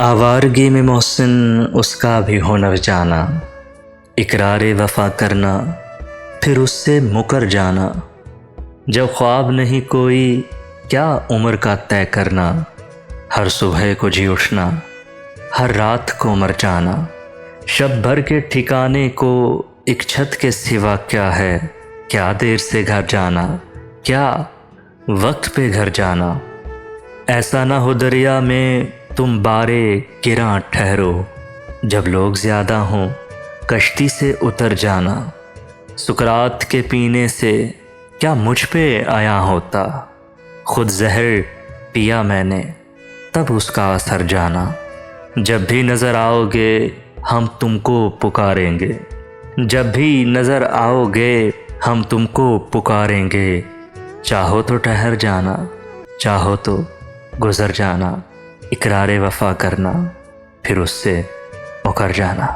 आवारगी में मोहसिन उसका भी हुनर जाना, इकरारे वफ़ा करना फिर उससे मुकर जाना। जब ख्वाब नहीं कोई क्या उम्र का तय करना, हर सुबह को जी उठना हर रात को मर जाना। शब भर के ठिकाने को एक छत के सिवा क्या है, क्या देर से घर जाना, क्या वक्त पे घर जाना। ऐसा ना हो दरिया में तुम बारे गिरां ठहरो, जब लोग ज़्यादा हों कश्ती से उतर जाना। सुकरात के पीने से क्या मुझ पे आया होता, खुद जहर पिया मैंने तब उसका असर जाना। जब भी नज़र आओगे हम तुमको पुकारेंगे, जब भी नज़र आओगे हम तुमको पुकारेंगे। चाहो तो ठहर जाना, चाहो तो गुज़र जाना, इकरारे वफ़ा करना फिर उससे मुकर जाना।